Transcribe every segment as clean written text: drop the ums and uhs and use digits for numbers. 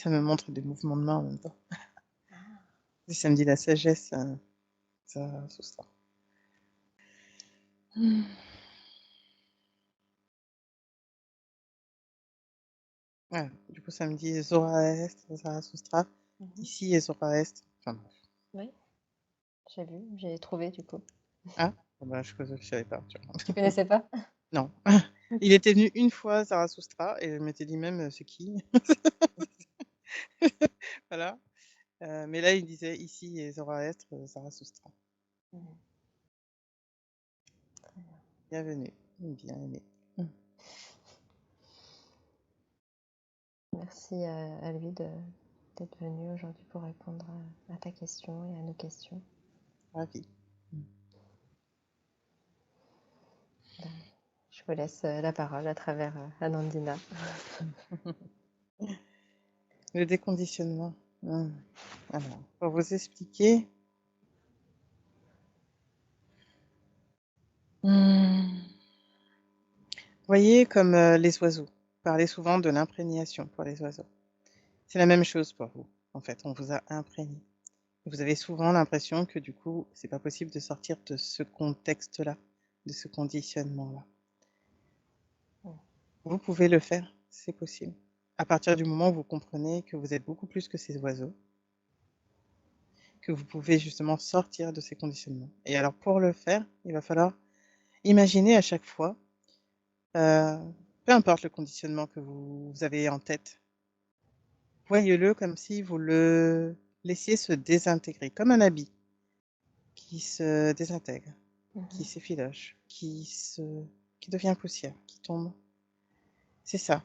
Ça me montre des mouvements de main en même temps. Ah. Et ça me dit la sagesse, ça soustrait. Mmh. Ouais, du coup, ça me dit Zoroastre, Zarathustra, Mmh. ici et Zoroastre. Enfin bref. Oui, j'ai vu, j'ai trouvé du coup. Ah, bon bah, je savais pas, tu vois? Tu connaissais pas? Non. OK. Il était venu une fois, Zarathustra, et je m'étais dit même, «C'est qui?» Voilà, mais là, il disait: «Ici et Zoroastre, Zarathustra. Mmh. Très bien. Bienvenue». Bien aimé. Mmh. Merci à lui d'être venu aujourd'hui pour répondre à ta question et à nos questions. Ravie. Mmh. Ben, je vous laisse la parole à travers Anandina. Le déconditionnement. Alors, pour vous expliquer, voyez comme, les oiseaux. Vous parlez souvent de l'imprégnation pour les oiseaux. C'est la même chose pour vous, en fait, on vous a imprégné. Vous avez souvent l'impression que du coup, c'est pas possible de sortir de ce contexte-là, de ce conditionnement-là. Mmh. Vous pouvez le faire, c'est possible. À partir du moment où vous comprenez que vous êtes beaucoup plus que ces oiseaux, que vous pouvez justement sortir de ces conditionnements. Et alors pour le faire, il va falloir imaginer à chaque fois, heu, peu importe le conditionnement que vous avez en tête, voyez-le comme si vous le laissiez se désintégrer, comme un habit qui se désintègre, qui Mmh. s'effiloche, qui devient poussière, qui tombe. C'est ça.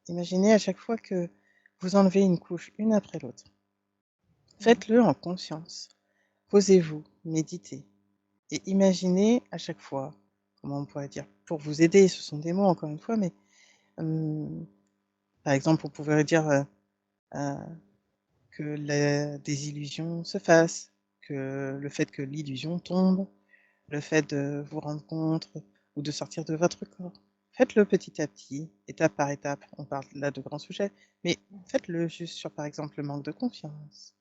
Imaginez à chaque fois que vous enlevez une couche, une après l'autre. Mmh. Faites-le en conscience. Posez-vous, méditez et imaginez à chaque fois, comment on pourrait dire? Pour vous aider, ce sont des mots encore une fois, mais, hem, par exemple, on pourrait dire, heu, que la désillusion se fasse, que le fait que l'illusion tombe, le fait de vous rendre compte ou de sortir de votre corps. Faites-le petit à petit, étape par étape. On parle là de grands sujets, mais faites-le juste sur, par exemple, le manque de confiance,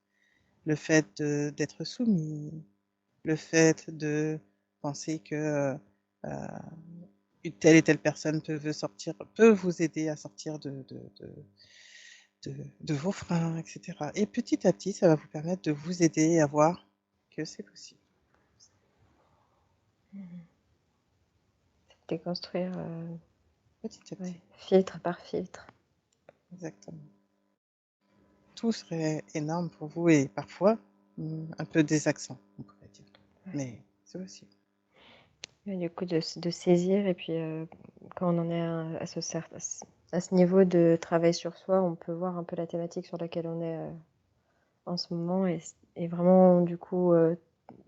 le fait d'être soumis, le fait de penser que, une telle et telle personne peut vous aider à sortir de vos freins, et cetera, et petit à petit, ça va vous permettre de vous aider à voir que c'est possible. Mmh. Déconstruire, Petit à ouais, petit, filtre par filtre. exactement. Tout serait énorme pour vous et parfois, un peu désaxant, on pourrait dire, Ouais. mais c'est possible. Et du coup de saisir et puis, quand on en est à ce niveau de travail sur soi, on peut voir un peu la thématique sur laquelle on est, en ce moment et vraiment du coup,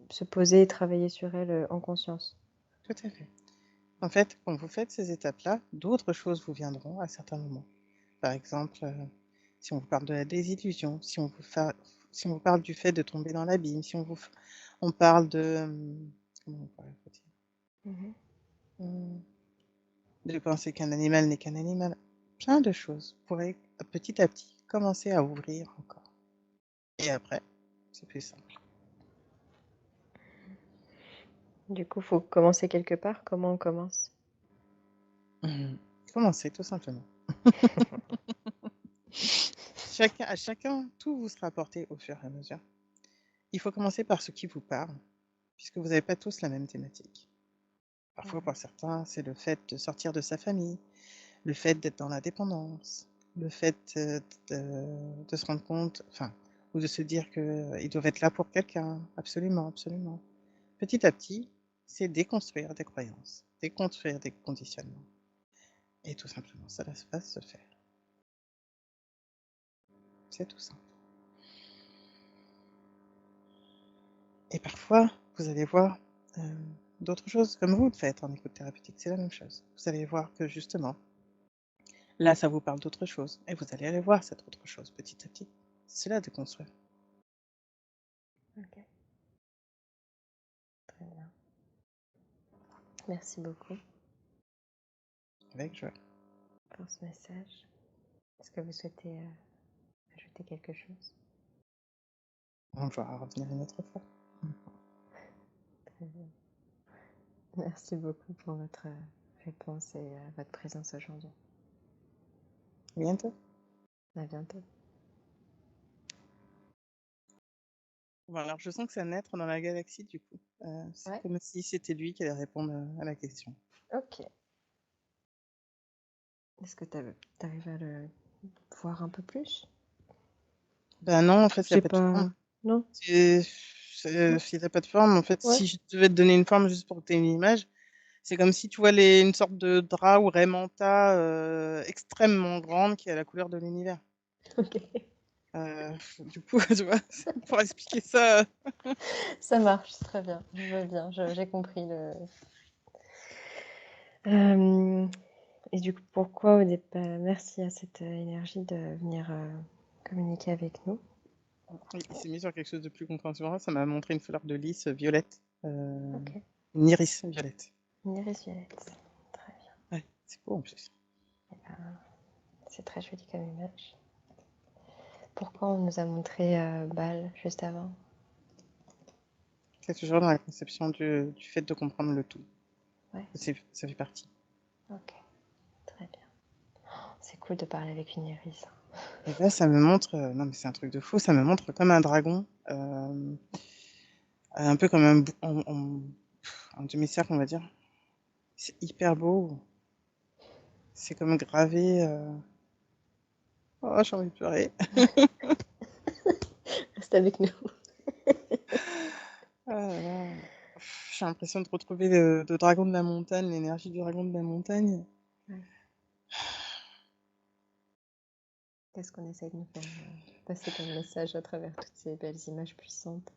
se poser et travailler sur elle, en conscience. Tout à fait. En fait, quand vous faites ces étapes-là, d'autres choses vous viendront à certains moments. Par exemple, si on vous parle de la désillusion, si on vous parle du fait de tomber dans l'abîme, si on parle de, comment on pourrait dire? Mmh. Mmh, de penser qu'un animal n'est qu'un animal. Plein de choses. Vous pourrez, petit à petit, commencer à ouvrir encore et après, c'est plus simple. Du coup, faut commencer quelque part. Comment on commence? Commencez tout simplement. À chacun, tout vous sera apporté au fur et à mesure. Il faut commencer par ce qui vous parle, puisque vous n'avez pas tous la même thématique. Parfois, Mmh. pour certains, c'est le fait de sortir de sa famille, le fait d'être dans la dépendance, le fait, de se rendre compte, enfin, ou de se dire qu'ils doivent être là pour quelqu'un. Absolument, absolument. Petit à petit, c'est déconstruire des croyances, déconstruire des conditionnements et tout simplement, ça va se faire. C'est tout simple. Et parfois, vous allez voir, d'autres choses comme vous le faites en écoute thérapeutique, c'est la même chose. Vous allez voir que justement, là, ça vous parle d'autre chose et vous allez aller voir cette autre chose petit à petit. C'est cela de construire. OK, très bien. Merci beaucoup Avec joie. pour ce message. Est-ce que vous souhaitez, ajouter c'était quelque chose. On va revenir une autre fois. Très bien. Merci beaucoup pour votre réponse et votre présence aujourd'hui. À bientôt. À bientôt. Bon, alors je sens que c'est un être dans la galaxie du coup. C'est Ouais. comme si c'était lui qui allait répondre à la question. Ok. Est-ce que tu arrives à le voir un peu plus? Ben non, en fait, il n'y a J'ai pas de forme. pas. Non? Il n'y a pas de forme. En fait, Ouais. si je devais te donner une forme juste pour que tu aies une image, c'est comme si tu vois une sorte de drap ou raie manta extrêmement grande qui a la couleur de l'univers. Ok. Du coup, tu vois, pour expliquer ça. Ça marche, très bien. Je vois bien. J'ai compris le. Et du coup, pourquoi au départ, merci à cette énergie de venir communiquer avec nous. Il s'est mis sur quelque chose de plus compréhensible. Ça m'a montré une fleur de lys violette. Ok. Une iris violette. Une iris violette. Très bien. Ouais, c'est beau en plus. Eh ben, c'est très joli comme image. Pourquoi on nous a montré Bâle juste avant? C'est toujours dans la conception du fait de comprendre le tout. Ouais. Ça fait partie. Ok. Très bien. Oh, c'est cool de parler avec une iris. Et là, ça me montre. Non, mais c'est un truc de fou. Ça me montre comme un dragon. Un peu comme un demi-cercle, on va dire. C'est hyper beau. C'est comme gravé. Oh, j'ai envie de pleurer. Reste avec nous. Ah là là. J'ai l'impression de retrouver le dragon de la montagne, l'énergie du dragon de la montagne. Ouais. Qu'est-ce qu'on essaie de nous faire passer comme message à travers toutes ces belles images puissantes?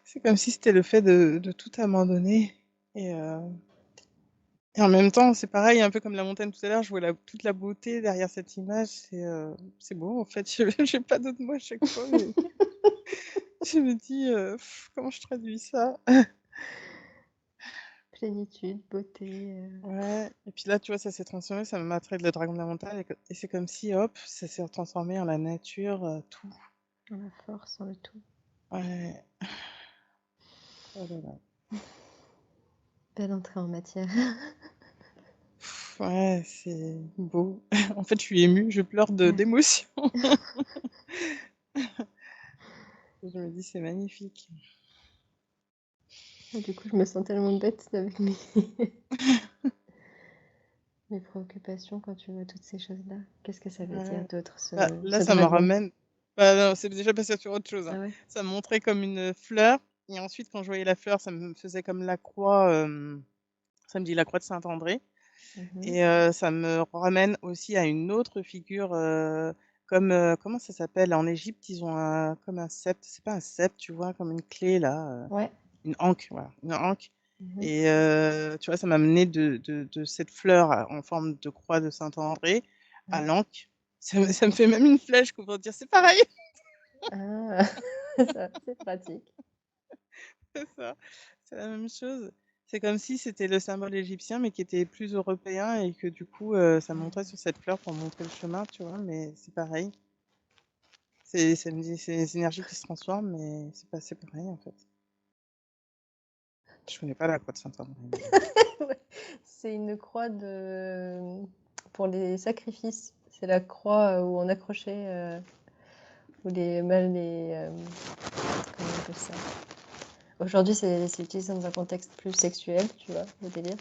C'est comme si c'était le fait de tout abandonner. Et en même temps, c'est pareil, un peu comme la montagne tout à l'heure, je vois toute la beauté derrière cette image. C'est beau, en fait. Je n'ai pas d'autres mots à chaque fois, mais je me dis, comment je traduis ça? Plénitude, beauté. Ouais, et puis là, tu vois, ça s'est transformé, ça m'a trait le dragon de la montagne, et c'est comme si, hop, ça s'est transformé en la nature, tout. Dans la force, dans le tout. Ouais. Oh là là. Belle entrée en matière. Ouais, c'est beau. En fait, je suis émue, je pleure d'émotion. Je me dis, c'est magnifique. Du coup, je me sens tellement bête avec mes préoccupations quand tu vois toutes ces choses-là. Qu'est-ce que ça veut dire Ouais. d'autre, Bah, là, ce ça me dragon? ramène. Bah, non, c'est déjà passé sur autre chose, hein. Ah ouais? Ça me montrait comme une fleur, et ensuite, quand je voyais la fleur, ça me faisait comme la croix, ça me dit la croix de Saint-André. Mhm. Et ça me ramène aussi à une autre figure, comme, comment ça s'appelle? En Égypte, ils ont comme un sceptre. C'est pas un sceptre, tu vois? Comme une clé là, Ouais. une anque, voilà, une anque. Mhm. Et tu vois, ça m'a amené de cette fleur en forme de croix de Saint-André à Ouais. l'anque. Ça me fait même une flèche pour dire: «C'est pareil!» Ah, ça, c'est pratique. C'est ça, c'est la même chose. C'est comme si c'était le symbole égyptien, mais qui était plus européen et que du coup, ça montrait sur cette fleur pour montrer le chemin, tu vois? Mais c'est pareil. Ça me dit c'est les énergies qui se transforment, mais c'est pareil, en fait. Je connais pas la croix de Saint-André, mais Ouais. C'est une croix pour les sacrifices. C'est la croix où on accrochait, où comment on appelle ça? Aujourd'hui, c'est utilisé dans un contexte plus sexuel, tu vois, le délire.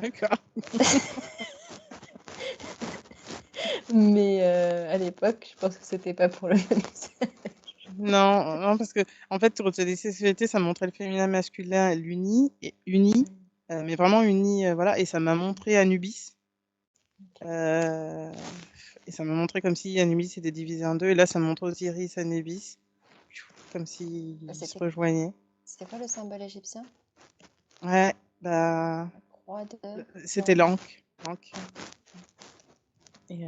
d'accord. Mais à l'époque, je pense que c'était pas pour le même usage. Non, non, parce qu'en fait, quand tu as des sexualités, ça montrait le féminin, masculin, uni, mais vraiment uni, voilà, et ça m'a montré Anubis. OK. Heu et ça m'a montré comme si Anubis était divisé en 2 et là, ça me montre Osiris, Anubis, comme s'ils se rejoignaient. C'était quoi le symbole égyptien? Ouais, bah, La croix de... c'était Non. l'Ankh et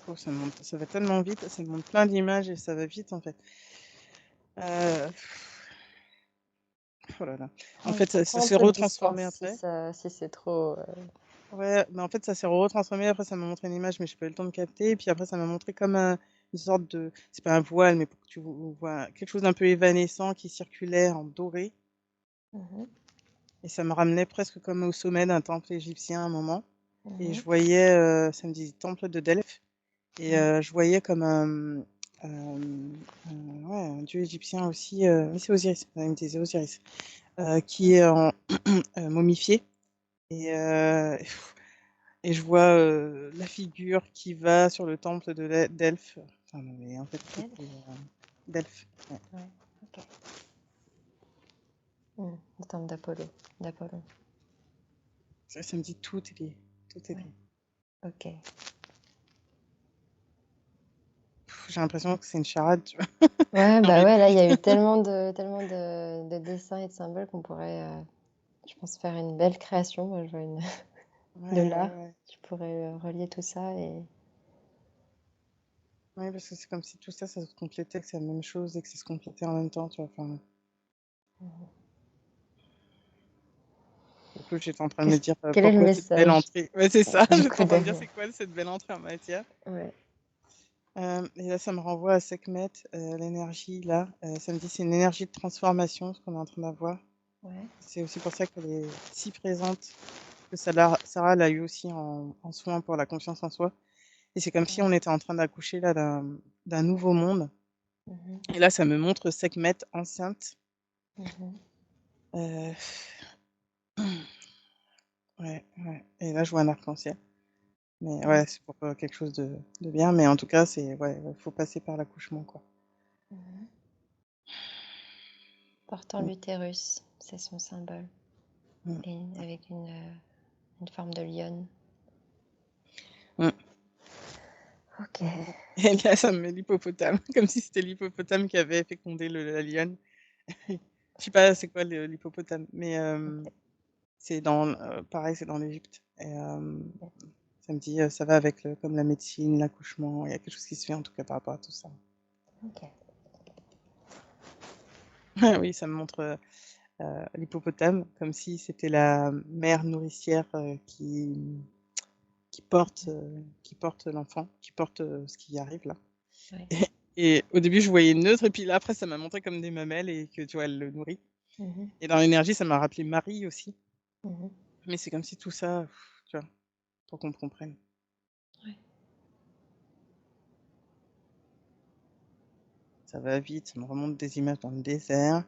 oh, ça va tellement vite, ça me montre plein d'images et ça va vite, en fait. Heu, oh là là. En fait, ça Prends un s'est peu de retransformé distance après. si c'est trop... Ouais, mais en fait, ça s'est retransformé. Après, ça m'a montré une image, mais j'ai pas eu le temps de capter. Et puis après, ça m'a montré comme une sorte de. C'est pas un voile, mais pour que tu vois quelque chose d'un peu évanescent qui circulait en doré. Mmh. Et ça me ramenait presque comme au sommet d'un temple égyptien à un moment. Et je Mmh. voyais, ça me dit temple de Delphes. Et Ouais. je voyais comme ouais, un dieu égyptien aussi. Mais c'est Osiris, il me disait Osiris, qui est momifié. Et, et je vois la figure qui va sur le temple de Delphes. Enfin, non, mais en fait, Delphes? c'était Delphes. Ouais. Ouais, OK. Le temple d'Apollon. Ça me dit tout est lié. Tout est Ouais, lié. OK. J'ai l'impression que c'est une charade, tu vois. Ouais, Non, bah, mais ouais, là, il y a eu tellement de dessins et de symboles qu'on pourrait, je pense faire une belle création. Moi, je vois une de ouais, l'art. ouais, ouais. Tu pourrais, relier tout ça et Ouais, parce que c'est comme si tout ça, ça se complétait, que c'est la même chose et que ça se complétait en même temps, tu vois. Enfin, du coup, j'étais en train de me qu'est-ce dire quel est le pourquoi cette belle message? entrée. Ouais, c'est ça. Un J'étais coup en train de me dire d'œil. c'est quoi cette belle entrée en matière. Ouais. Et là, ça me renvoie à Sekhmet, l'énergie, là. Ça me dit c'est une énergie de transformation, ce qu'on est en train d'avoir. Ouais. C'est aussi pour ça qu'elle est si présente, que Sarah l'a eu aussi en soin pour la confiance en soi. Et c'est comme si Ouais. on était en train d'accoucher là d'un nouveau monde. Mmh. Et là, ça me montre Sekhmet enceinte. Mmh. Euh, ouais, ouais. Et là, je vois un arc-en-ciel. Mais Ouais. ouais, c'est pour quelque chose de bien. Mais en tout cas, ouais, faut passer par l'accouchement, quoi. Mmh. Portant Mm, l'utérus, c'est son symbole mm, et avec une forme de lionne. mm. OK. Et là, ça me met l'hippopotame, comme si c'était l'hippopotame qui avait fécondé la lionne. Je sais pas c'est quoi l'hippopotame, mais OK. c'est dans, pareil, c'est dans l'Égypte. Et OK. ça me dit, ça va avec comme la médecine, l'accouchement. Il y a quelque chose qui se fait en tout cas par rapport à tout ça. OK. Oui, ça me montre l'hippopotame comme si c'était la mère nourricière qui porte l'enfant, qui porte ce qui arrive là. Ouais. Et au début, je voyais neutre, et puis là, après, ça m'a montré comme des mamelles et que tu vois, elle le nourrit. Mmh. Et dans l'énergie, ça m'a rappelé Marie aussi. Mmh. Mais c'est comme si tout ça, tu vois, pour qu'on comprenne. Ouais. Ça va vite, ça me remonte des images dans le désert.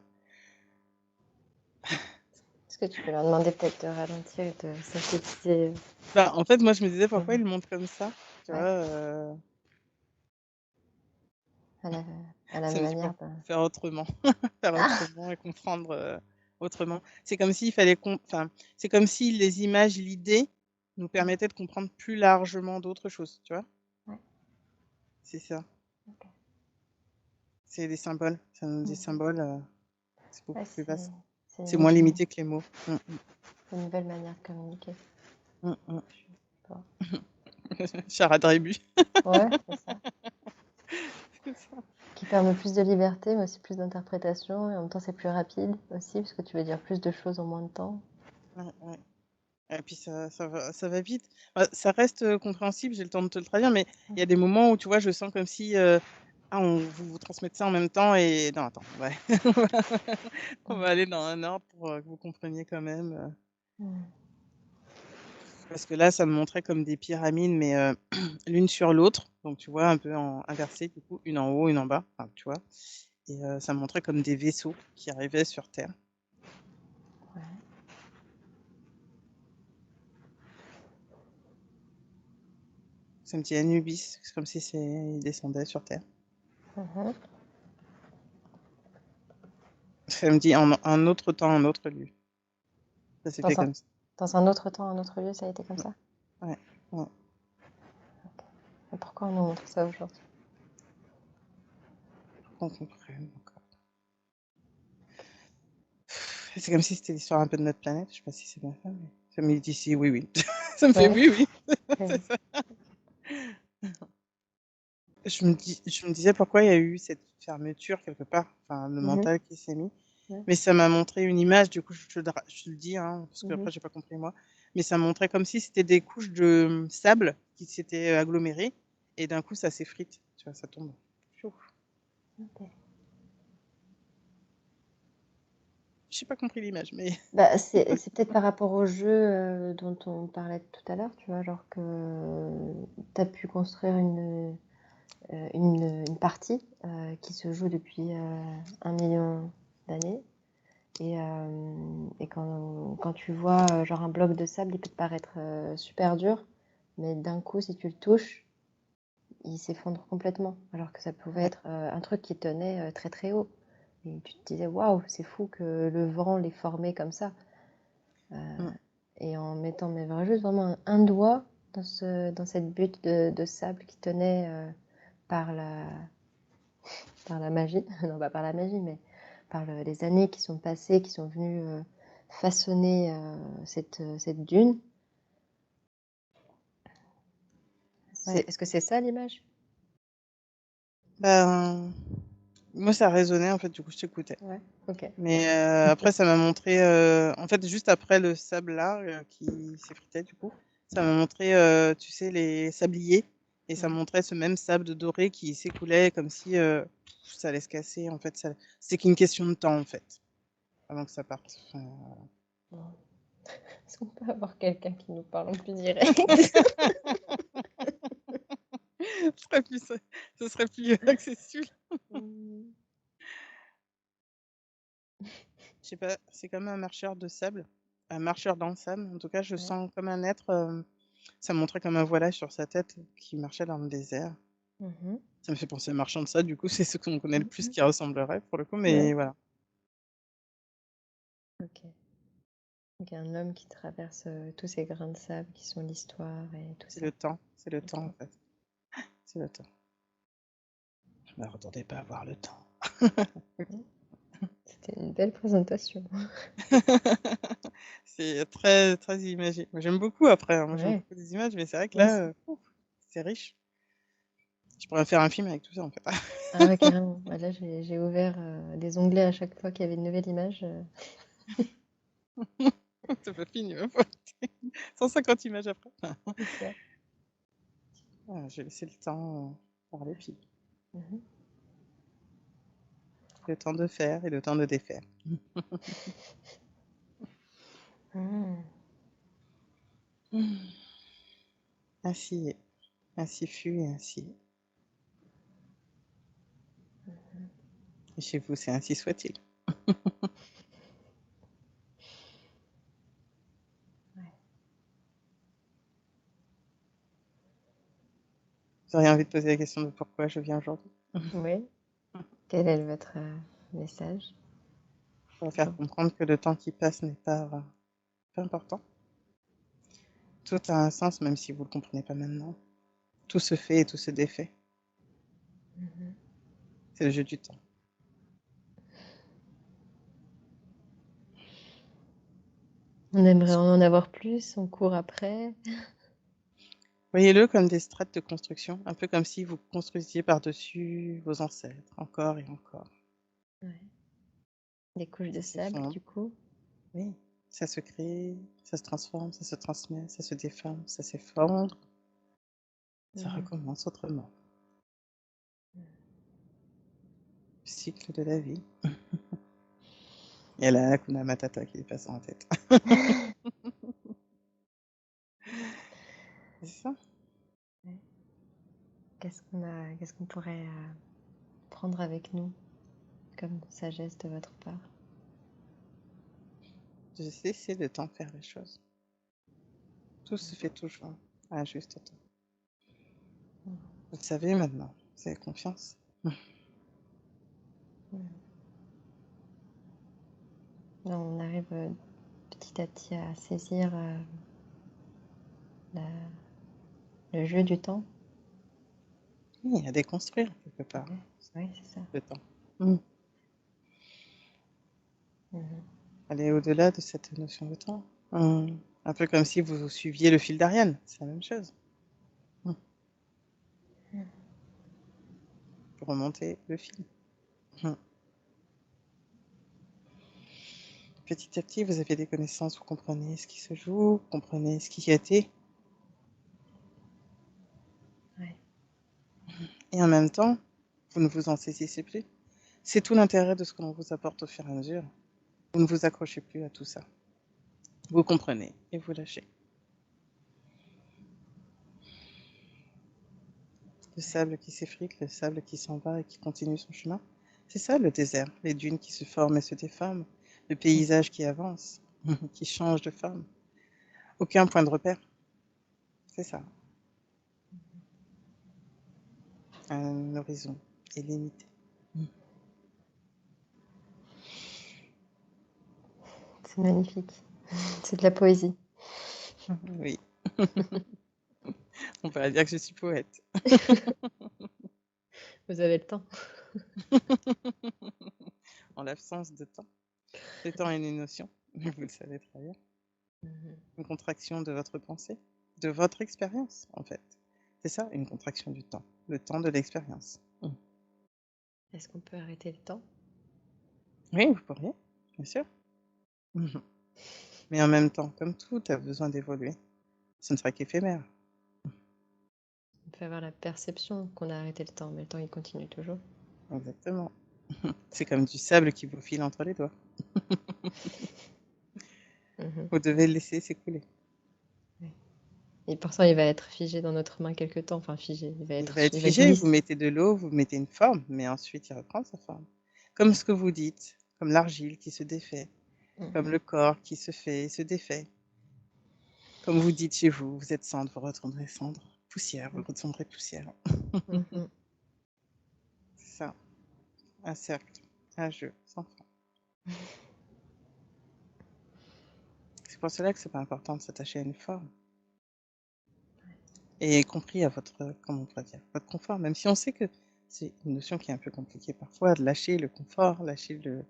Est-ce que tu peux leur demander peut-être de ralentir et de synthétiser? Bah, en fait, moi, je me disais pourquoi Mmh. il le montre comme ça, tu vois. Ouais, à la à la Ça me dit manière pour d'un faire autrement, faire ah! autrement et comprendre autrement. C'est comme s'il fallait, enfin, c'est comme si les images, l'idée, nous Ouais, permettaient de comprendre plus largement d'autres choses, tu vois. ouais, C'est ça. OK. C'est des symboles. Ça nous des Mmh. symboles. C'est Ouais, beaucoup plus vaste. c'est C'est moins une limité que les mots. une nouvelle manière de communiquer. Mm, mm. Je sais pas. Charadrébu. Ouais, c'est ça. C'est ça. Qui permet plus de liberté, mais aussi plus d'interprétation et en même temps, c'est plus rapide aussi parce que tu veux dire plus de choses en moins de temps. Ouais, ouais. Et puis ça va vite. Bah, ça reste compréhensible, j'ai le temps de te le traduire, mais il y a des moments où tu vois, je sens comme si vous transmettez ça en même temps et non, attends, ouais. On va Mmh. aller dans un ordre pour que vous compreniez quand même. Mmh. Parce que là, ça me montrait comme des pyramides, mais l'une sur l'autre. Donc, tu vois, un peu inversé, du coup, une en haut, une en bas, enfin, tu vois. Et ça me montrait comme des vaisseaux qui arrivaient sur Terre. Ouais. Ça me dit Anubis, c'est comme si il descendait sur Terre. Mmh. Ça me dit en un autre temps, un autre lieu. Ça s'est fait Dans un comme ça. dans un autre temps, un autre lieu, ça a été comme ça? Ouais, ouais, Et pourquoi on nous montre ça aujourd'hui? pour qu'on comprenne encore. C'est comme si c'était l'histoire un peu de notre planète. Je sais pas si c'est bien ça, mais ça me dit si, oui, oui. Ça me fait Ouais. oui, oui. Ouais. C'est ça. Je me disais pourquoi il y a eu cette fermeture quelque part, enfin le Mmh. mental qui s'est mis. Ouais. Mais ça m'a montré une image, du coup je te le dis, hein, parce Mmh. qu'après j'ai pas compris moi. mais ça montrait comme si c'était des couches de sable qui s'étaient agglomérées et d'un coup, ça s'effrite. Tu vois, ça tombe. Pfiou. Ok. J'ai pas compris l'image, mais Bah, c'est peut-être par rapport au jeu dont on parlait tout à l'heure, tu vois, genre que tu as pu construire une partie qui se joue depuis 1 million d'années. Et quand tu vois genre un bloc de sable, il peut te paraître super dur, mais d'un coup, si tu le touches, il s'effondre complètement. Alors que ça pouvait ouais. être un truc qui tenait très très haut. Et tu te disais, waouh, c'est fou que le vent l'ait formé comme ça. Mm. Et en mettant mais juste vraiment un doigt dans cette butte de sable qui tenait par la magie, non pas par la magie, mais par les années qui sont passées, qui sont venues façonner cette dune. Ouais. Est-ce que c'est ça l'image? Ben, moi, ça résonnait, en fait, du coup, je t'écoutais. Ouais, ok. Mais après, ça m'a montré, en fait, juste après le sable là, qui s'effritait, du coup, ça m'a montré, tu sais, les sabliers. Et ça Mhm. montrait ce même sable doré qui s'écoulait comme si ça allait se casser. En fait, c'est qu'une question de temps, en fait, avant que ça parte. Enfin, Bon. Est-ce qu'on peut avoir quelqu'un qui nous parle en plus direct? ce serait plus accessible. Hmm. Je sais pas, c'est comme un marcheur de sable, un marcheur dans le sable. En tout cas, je Ouais. sens comme un être. Ça montrait comme un voilage sur sa tête qui marchait dans le désert. Mhm. Ça me fait penser à Marchand de Sade, du coup, c'est ce qu'on connaît le plus Mhm. qui ressemblerait pour le coup, mais Ouais. voilà. Ok. Donc un homme qui traverse tous ces grains de sable qui sont l'histoire et tout ça. C'est le Ok. temps en fait. C'est le temps. Je ne m'attendais pas à voir le temps. Mhm. C'était une belle présentation. C'est très, très imagé. Moi, j'aime beaucoup après, hein. Moi, j'aime Ouais, beaucoup les images, mais c'est vrai que moi là, aussi. c'est riche. Je pourrais faire un film avec tout ça en fait. Ah ouais, carrément. Ouais, là, j'ai ouvert des onglets à chaque fois qu'il y avait une nouvelle image. C'est pas fini, ma foi. 150 images après. C'est ça. Ah, j'ai laissé le temps parler, puis Mhm. le temps de faire et le temps de défaire. Mhm. Ainsi est. Ainsi fut et ainsi est. Et chez vous, c'est ainsi soit-il. Ouais. Vous auriez envie de poser la question de pourquoi je viens aujourd'hui. Oui. Quel est votre message? Pour faire comprendre que le temps qui passe n'est pas important. Tout a un sens, même si vous ne le comprenez pas maintenant. Tout se fait et tout se défait. Mhm. C'est le jeu du temps. On aimerait en avoir plus, on court après. Voyez-le comme des strates de construction, un peu comme si vous construisiez par-dessus vos ancêtres, encore et encore. Ouais. Des couches de Ça sable, s'effondre. du coup. Oui, ça se crée, ça se transforme, ça se transmet, ça se déforme, ça s'effondre, ça Mhm. recommence autrement. Le cycle de la vie. Il y a la Hakuna Matata qui lui passe en tête. C'est ça. Ouais. Qu'est-ce qu'on pourrait prendre avec nous comme sagesse de votre part? Je sais, c'est le temps de faire les choses. Tout se fait toujours à un juste temps. Vous le savez maintenant, vous avez confiance. Mhm. Là, on arrive petit à petit à saisir la- le jeu du temps. Oui, à déconstruire quelque part, Ouais, ouais, c'est ça. le temps. Mm. Mhm. Aller au-delà de cette notion de temps. Un peu comme si vous suiviez le fil d'Ariane, c'est la même chose. Mm. Pour remonter le fil. Mm. petit à petit, vous avez des connaissances, vous comprenez ce qui se joue, vous comprenez ce qui a été, Ouais. et en même temps, vous ne vous en saisissez plus. C'est tout l'intérêt de ce que l'on vous apporte au fur et à mesure. Vous ne vous accrochez plus à tout ça. Vous comprenez et vous lâchez. Le sable qui s'effrite, le sable qui s'en va et qui continue son chemin. C'est ça le désert, les dunes qui se forment et se déforment, le paysage qui avance, qui change de forme. Aucun point de repère. C'est ça. Un horizon illimité. C'est magnifique. C'est de la poésie. Oui. On pourrait dire que je suis poète. Vous avez le temps. En l'absence de temps. Le temps est une notion, vous le savez très bien. Une contraction de votre pensée, de votre expérience, en fait. C'est ça, une contraction du temps. Le temps de l'expérience. Est-ce qu'on peut arrêter le temps? Oui, vous pourriez, bien sûr. Mais en même temps, comme tout a besoin d'évoluer, ce ne sera qu'éphémère. On peut avoir la perception qu'on a arrêté le temps, mais le temps il continue toujours. Exactement. C'est comme du sable qui vous file entre les doigts. Vous devez le laisser s'écouler. Et pourtant, il va être figé dans notre main quelque temps. Enfin, figé, Il va être il va figé, vous glisser. mettez de l'eau, vous mettez une forme, mais ensuite il reprend sa forme. Comme ce que vous dites, comme l'argile qui se défait, comme le corps qui se fait et se défait. Comme vous dites chez vous, vous êtes cendre, vous retournerez cendre. Poussière, vous retournerez poussière. C'est ça. Un cercle, un jeu, sans fin. C'est pour cela que c'est pas important de s'attacher à une forme. Et compris à votre, comment on pourrait dire, votre confort, même si on sait que c'est une notion qui est un peu compliquée parfois, de lâcher le confort, lâcher le,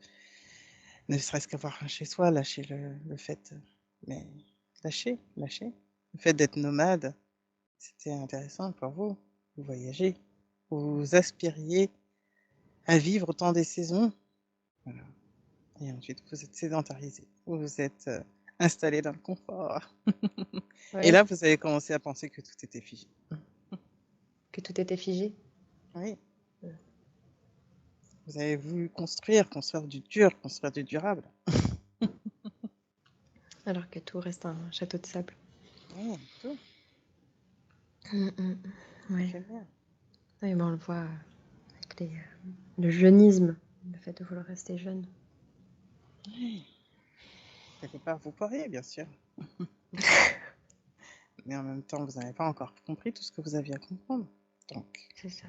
ne serait-ce qu'avoir un chez soi, lâcher le fait, mais lâcher. Le fait d'être nomade, c'était intéressant pour vous. Vous voyagez, vous aspiriez à vivre autant des saisons. Voilà. Et ensuite, vous êtes sédentarisé, vous êtes installé dans le confort. Ouais. Et là, vous avez commencé à penser que tout était figé. Que tout était figé. Oui. Vous avez voulu construire du dur, construire du durable. Alors que tout reste un château de sable. Oui, tout. Ouais. Éphémère. Oui, mais on le voit avec le jeunisme, le fait de vouloir rester jeune. Oui. Quelque part, vous pourriez, bien sûr. Mais en même temps, vous n'avez pas encore compris tout ce que vous aviez à comprendre. Donc, c'est ça.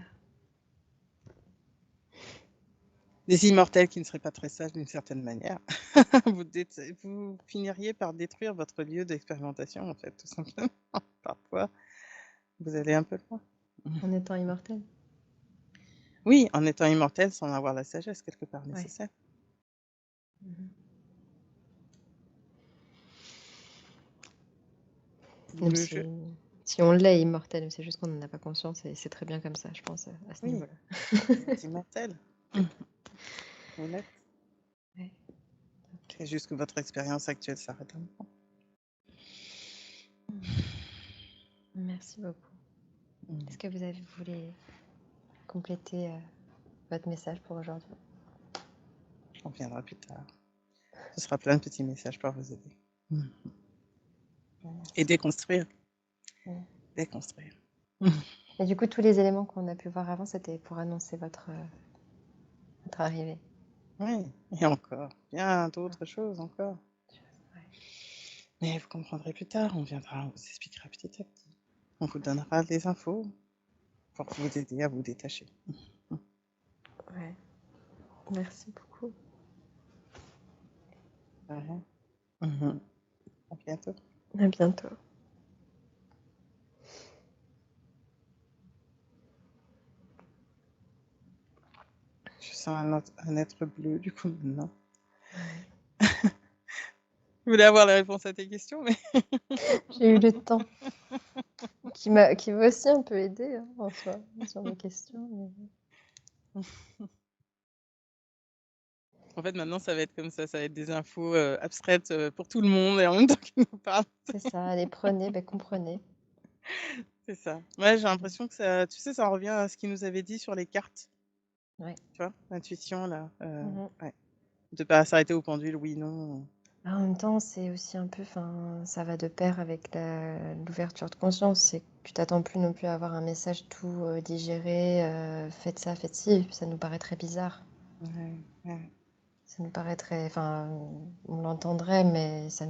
des immortels qui ne seraient pas très sages d'une certaine manière, vous finiriez par détruire votre lieu d'expérimentation, en fait, tout simplement. Parfois, vous allez un peu loin. En étant immortel. Oui, en étant immortel sans avoir la sagesse quelque part nécessaire. Donc si on l'est immortel, c'est juste qu'on n'en a pas conscience et c'est très bien comme ça, je pense, à ce niveau-là. Vous êtes immortel. Vous l'êtes. Ouais. C'est juste que votre expérience actuelle s'arrête un moment. Merci beaucoup. Est-ce que vous voulez compléter votre message pour aujourd'hui? On reviendra plus tard. Ce sera plein de petits messages pour vous aider. Et déconstruire. Déconstruire. Et du coup, tous les éléments qu'on a pu voir avant, c'était pour annoncer votre arrivée. Oui, et encore, bien d'autres choses encore. Mais vous comprendrez plus tard, on viendra, on vous expliquera petit à petit. On vous donnera des infos pour vous aider à vous détacher. Ouais. Merci beaucoup. Voilà. À bientôt. À bientôt. Je sens un être bleu du coup maintenant. Je voulais avoir la réponse à tes questions, mais J'ai eu le temps. Qui m'a aussi un peu aidé en soi, sur mes questions. En fait, maintenant, ça va être comme ça va être des infos, abstraites, pour tout le monde et en même temps qu'ils nous parlent. C'est ça, allez, prenez, ben comprenez. C'est ça. Ouais, j'ai l'impression que ça tu sais, ça en revient à ce qu'il nous avait dit sur les cartes, Ouais. tu vois? L'intuition là, Mmh. ouais. De pas s'arrêter au pendule, oui, non. En même temps, c'est aussi un peu, enfin, ça va de pair avec l'ouverture de conscience. C'est que tu t'attends plus non plus à avoir un message tout digéré, faites ça, faites ci. Ça nous paraît très bizarre. Ouais, ouais. Ça nous paraît très, enfin, on l'entendrait, mais ça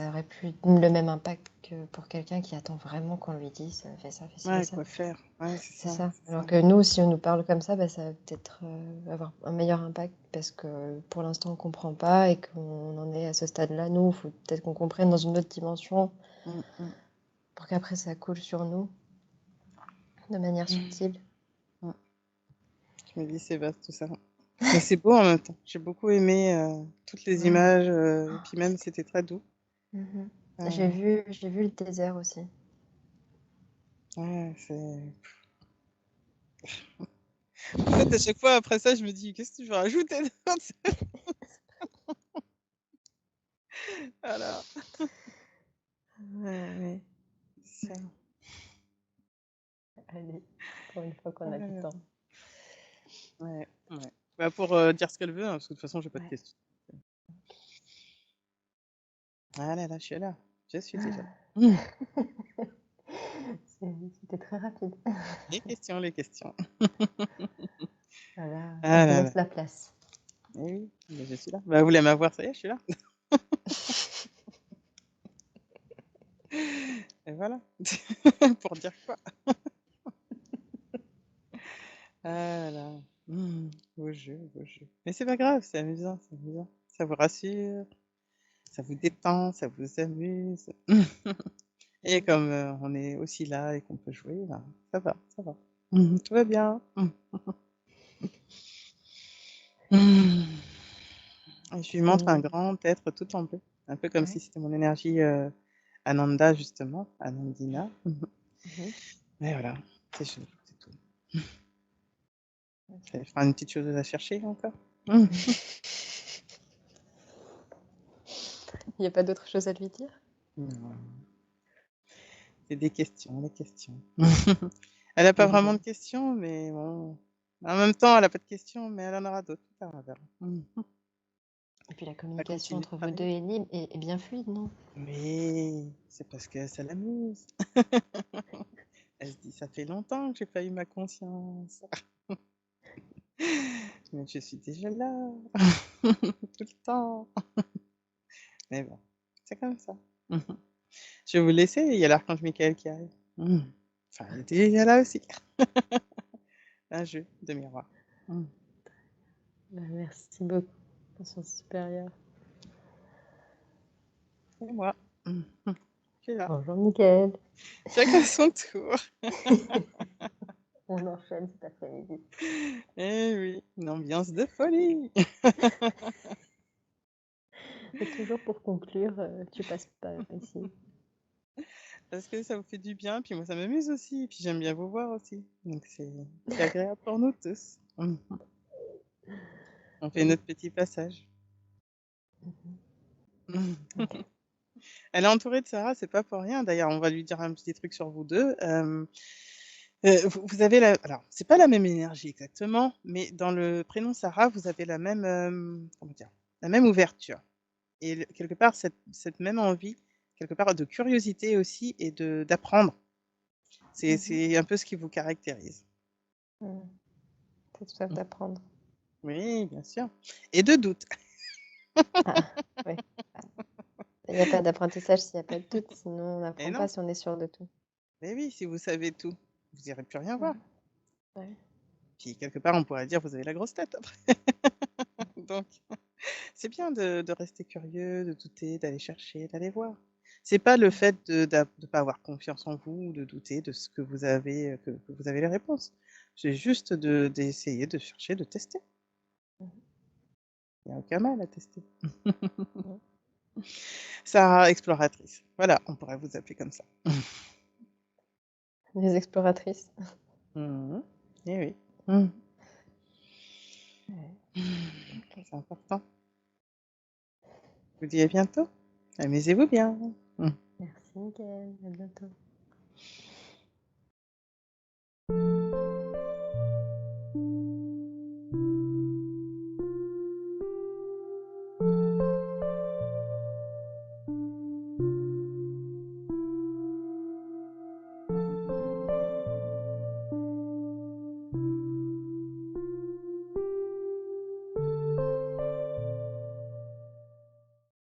aurait plus le même impact que pour quelqu'un qui attend vraiment qu'on lui dise fais ça, fais ci, fais Ouais, ça. quoi faire? Ouais, c'est C'est ça, ça. c'est Alors ça. que nous, si on nous parle comme ça, bah, ça va peut-être avoir un meilleur impact parce que pour l'instant, on ne comprend pas et qu'on en est à ce stade-là. Nous, il faut peut-être qu'on comprenne dans une autre dimension Mmh, mmh, pour qu'après, ça coule sur nous de manière subtile. mmh. Je me dis: «C'est vaste tout ça». Mais c'est beau en même temps. J'ai beaucoup aimé, toutes les Ouais. images, et Oh, puis même c'était très doux. mhm. Heu, J'ai vu le désert aussi. ouais, c'est en fait, à chaque fois après ça, je me dis: «Qu'est-ce que tu veux rajouter d'autre?» Voilà, Ouais, ouais. ça. Allez, pour une fois qu'on a du Ouais, temps. ouais, ouais. Bah, pour, dire ce qu'elle veut, hein, parce que de toute façon, j'ai pas de Ouais. questions. Ah là là, je suis là. Je suis déjà là. C'était très rapide. Les questions, les questions. Voilà, on Ah te là là. laisse la place. Eh oui, mais je suis là. Bah, vous voulez m'avoir, ça y est, je suis là. Et voilà. Pour dire quoi? Ah là là. Vos jeux, vos jeux. Mais c'est pas grave, c'est amusant, c'est amusant. Ça vous rassure, ça vous détend, ça vous amuse. Et comme, on est aussi là et qu'on peut jouer, ben, ça va, ça va. Tout va bien. Et je lui montre un C'est... grand être tout en bleu, un peu comme Ouais. si c'était mon énergie, Ananda justement, Anandina. Mhm. Et voilà, c'est joli, c'est tout. Ok. Ça fera une petite chose à chercher encore. Il n'y a pas d'autre chose à lui dire? Non, c'est des questions, les questions. Elle a pas vraiment de Évidemment. questions, mais bon, en même temps, elle a pas de questions, mais elle en aura d'autres plus tard, on verra. Et puis la Elle communication continue de entre vous deux travailler. est bien fluide, non? Mais c'est parce que ça l'amuse. Elle se dit: «Ça fait longtemps que j'ai pas eu ma conscience, mais je suis déjà là, tout le temps». Mais bon, c'est comme ça. Je vais vous laisser, il y a l'archange Michael qui arrive. Enfin, il était déjà là aussi. Un jeu de miroir. Bah, merci beaucoup, conscience supérieure. Et moi. Je suis là. Bonjour Mickaël. Chacun son tour. On enchaîne cet après-midi. Eh oui, une ambiance de folie. Et toujours pour conclure, tu passes par ici. Parce que ça vous fait du bien, puis moi ça m'amuse aussi, puis j'aime bien vous voir aussi. Donc c'est agréable pour nous tous. On fait Oui. notre petit passage. Ok. Elle est entourée de Sarah, c'est pas pour rien. D'ailleurs, on va lui dire un petit truc sur vous 2. Vous avez la alors, c'est pas la même énergie exactement, mais dans le prénom Sarah, vous avez la même, comment dire? La même ouverture et quelque part cette même envie, quelque part de curiosité aussi et d'apprendre. Mhm. C'est un peu ce qui vous caractérise. Mm. Cette soif d'apprendre. Oui, bien sûr et de doute. Ah, oui. Il n'y a pas d'apprentissage s'il n'y a pas de doute, sinon on Et n'apprend pas non, si on est sûr de tout. mais oui, si vous savez tout, vous irez plus rien voir. Mhm. Ouais. Puis quelque part, on pourrait dire: «Vous avez la grosse tête» après. Donc c'est bien de rester curieux, de douter, d'aller chercher, d'aller voir. C'est pas le fait de pas avoir confiance en vous ou de douter de ce que vous avez, que vous avez les réponses. C'est juste d'essayer de chercher, de tester. Mhm. Il y a aucun mal à tester. Mhm. Sarah exploratrice. Voilà, on pourrait vous appeler comme ça. Les exploratrices. Mmh. Eh oui. Mmh. Ouais. vous dis à bientôt. Amusez-vous bien. Mmh. Merci Mickaël, à bientôt.